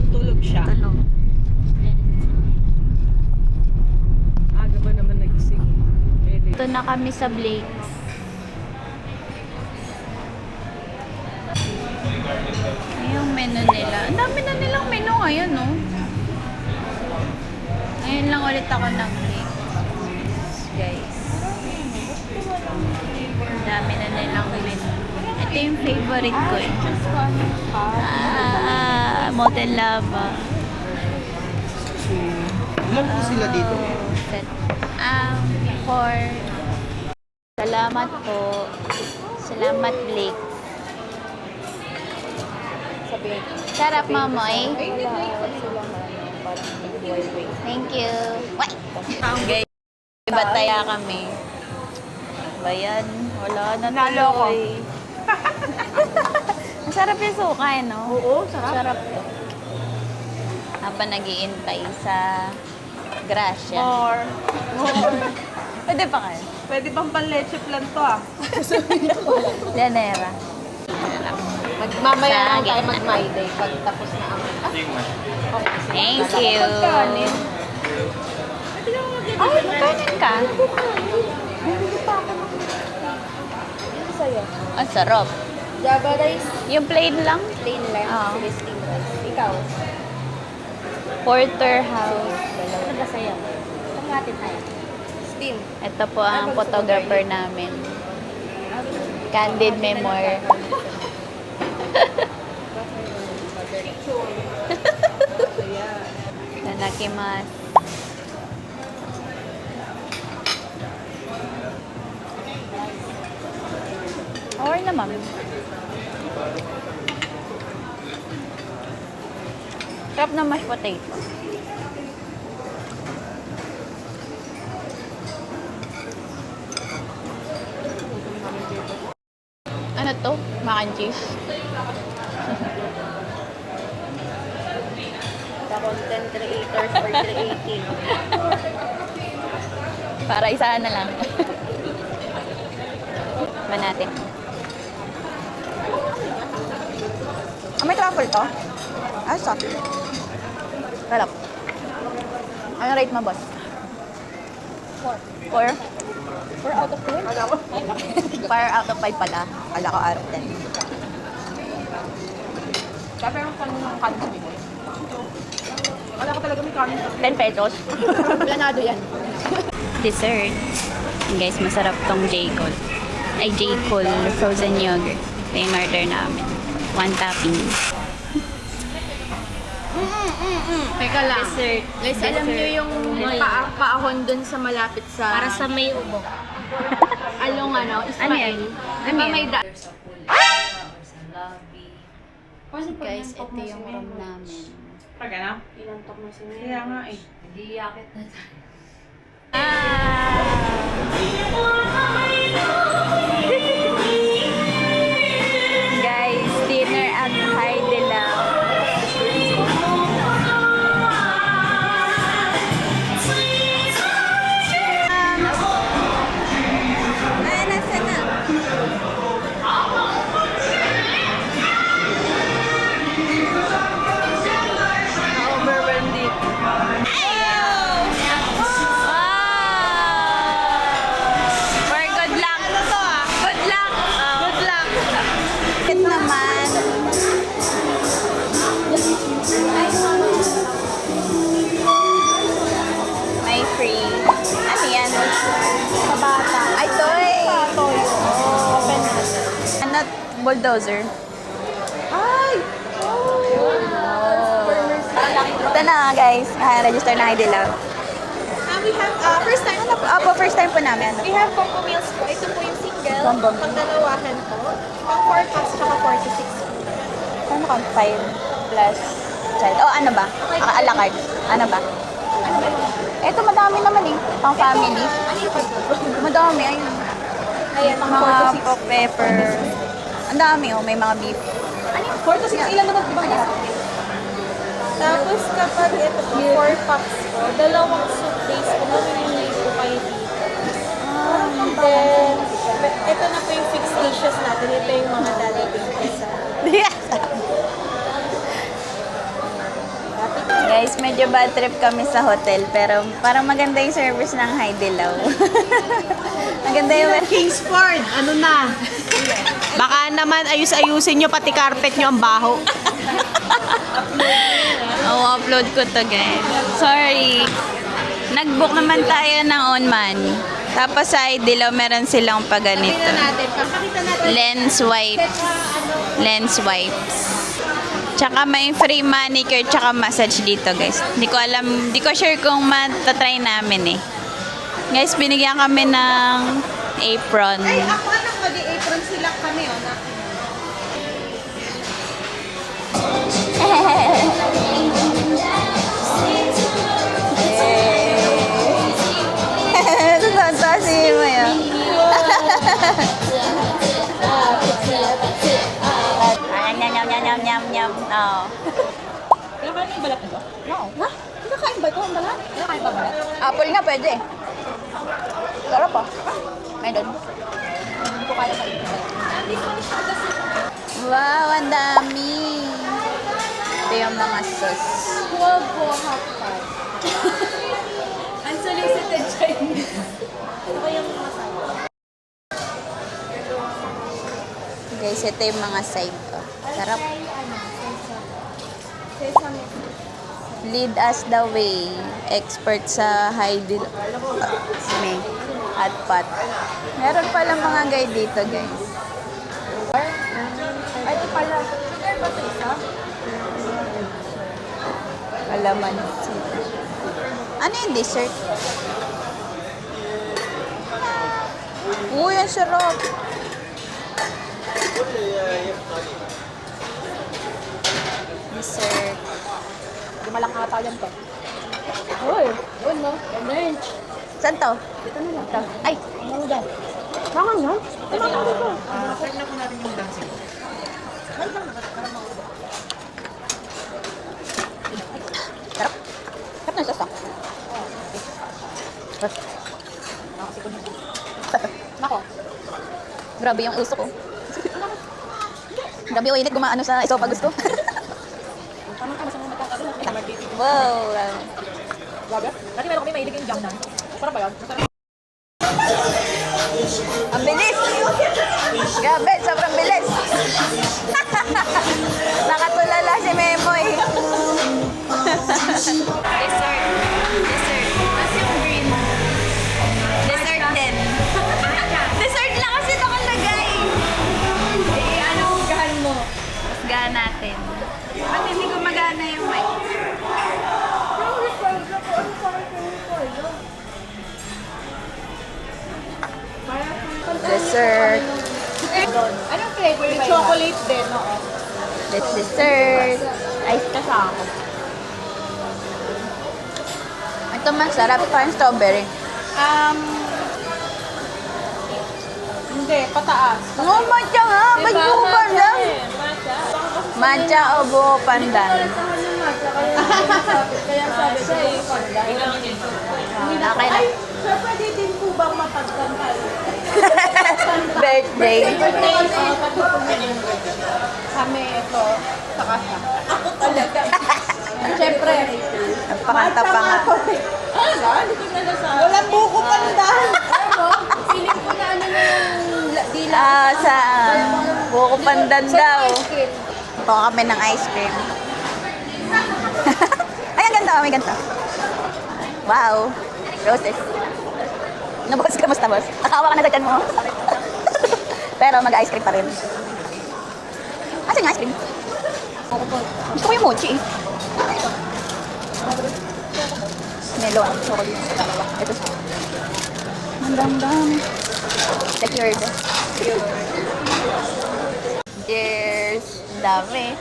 Tulog siya. Tulog. Aga ba naman nagising? Ito na kami sa Blake's. Yung menu nila. Ang dami na nilang menu ngayon, no? Ngayon lang ulit ako nag-Blake's. Guys. Ang dami na nilang menu. Ito yung favorite ko eh. Molten lava. Ilan po sila dito? For salamat po. Salamat, Blake. Sabihin. Sarap, mamoy. Thank you. What? Okay. Bataya kami. Bayan. Wala na Nalo ko. tuloy. Ang sarap yung suka, eh, no? Oo, sarap. Sarap to. Habang nag-iintay sa Gracia. More. Pwede pa kayo? Pwede bang pan-leche plan to ah? Llanera. Mamaya lang Sige. tayo mag-my day pag tapos na ang... Thank you. Ay, magkanin ka? Sa'yo. Ang sarap. Java rice. Yung plain lang? Plain lang. Oo. Sige, steam rice. Ikaw? Porterhouse. Ano ba sa'yo? Saan natin tayo? Steam. Ito po ang photographer namin. Candid memoir. Nanakimasu. Okay naman. Sarap na mashed potato. Ano to? Mac and cheese. The content creators for creating. Para isahan na lang. Ba natin? May truffle to? Ay, sarap. Sarap. Ano rate mo, boss? 4. 4? 4 out of 10? Ano ako? 4 out of 5 pala. Kala ko out of 10. Sabi ang kanin ng kanin sa bigay. Wala ko talaga may kanin. 10 pesos. Planado yan. Dessert. And guys, masarap tong J-Col. Ay, J-Col frozen yogurt. Ito yung order namin. 1 topping. Teka lang. Dessert. Guys, alam niyo yung paahon dun sa malapit sa... Para sa may ubo. Along ano, Ano Ismael. yan? Di ba may da... Guys, ito yung room namin. Pag ano? Inantok mo si Nene. Kaya nga eh. Hindi yakit na tayo. Guys, dinner at Hai Di Lao. Ay, nasa na? Na-overwhelmed dito. For good luck. Ano to ah? Good luck. Good luck. It naman. May free. Ano yan? Sa bata. Ay, toy. Toy. Open na. Ano? Bulldozer. Ay! Ito na guys. Register na ID lang. We have, first time, Opo, first time po namin. we have combo meals po. Ito po yung single, Combo. pang dalawahan po. Pang 4 packs, tsaka 46 po. Ano ka? 5 plus child. Oh, ano ba? A la carte. Ano ba? Ito, madami naman eh. Pang family. Madami. Ayun. Ayan, pang Mga 4 to 6. pork pepper. Ang dami oh. May mga beef. 4 to 6, ilan naman ba lahat? Tapos kapag ito po, 4 packs po, dalawang soup base po, mamimili po kayo dito. And then, ito na po yung fixed dishes natin. Ito yung mga dadating po sa... Guys, medyo bad trip kami sa hotel, pero parang maganda yung service ng Haidilaw. Maganda yung... Kingsford, ano na? Baka naman ayus-ayusin nyo, pati carpet nyo ang baho. upload ko to, guys. Sorry. Nag-book naman tayo ng on money. Tapos sa Haidilaw, meron silang paganito. Pakita natin. Lens wipes. Tsaka may free manicure tsaka massage dito, guys. Hindi ko alam, hindi ko sure kung matatry namin eh. Guys, binigyan kami ng apron. Ay, ako anak, mag-apron sila kami, oh. Totoo si Maya. Nyam. Oh. Kinakain yung balat nito? No. Ha? Kinakain ba ito ang balat? Kinakain ba balat? Apple nga pwede. Sarap ah. May doon. Hindi ko kaya kain. Wow, ang dami. Ito yung mga sauce. Wow, hot pot. Unsolicited Chinese. Ito ko yung masaya. Guys, ito yung mga side ko. Sarap. Sesame. Lead us the way. Expert sa Haidilaw. May hot pot. Meron pala mga guide dito, guys. Ay, ito pala. Sugar ba ito isa? Alaman. Ano yung dessert? Uy, ang sarap. Dessert. Lumalang ata yan to. Uy, yun no. Orange. Saan to? Ito na lang. Ay, Ano daw? Bakang yan? sarap. Sarap na yung sauce ah. Nako. Grabe yung uso ko. Grabe yung init gumaano sa esophagus ko. Tama-tama sa mga magkakaroon. Wow. Grabe. Dati meron kami mahilig yung jam na. Sarap ba yun? Masarap. Ang bilis! Grabe, sobrang bilis! Nakatulala si Memoy. Dessert. Tapos yung green. Dessert din. Dessert lang kasi nakalagay. Anong gahan mo? Gasgahan natin. Ba't hindi gumagana yung mic? Dessert. Anong flavor ba Chocolate din, oo. Dessert. Ice Kasama. Ito masarap. Parang strawberry. Hindi, pataas. Oh, matcha nga. Ba't buo pandan? Matcha o buo pandan? Kaya sabi siya eh. Okay na. Sir, pwede din po bang mapagkantal? Birthday. Kami ito, saka siya. Ako talaga. Siyempre. Napakanta pa nga. Walang buko pandan. Feeling ko na ano na yung dila. Sa buko pandan daw. Kuha kami ng ice cream. Ay, ang ganda. May ganda. Wow. Roses. Ano, boss? Kamusta, boss? Nakawa ka na sa tiyan mo. Pero mag-ice cream pa rin. Asan yung ice cream? Gusto ko yung mochi. Melon. Ito siya. Ang dami. Secured. Cheers. Dami.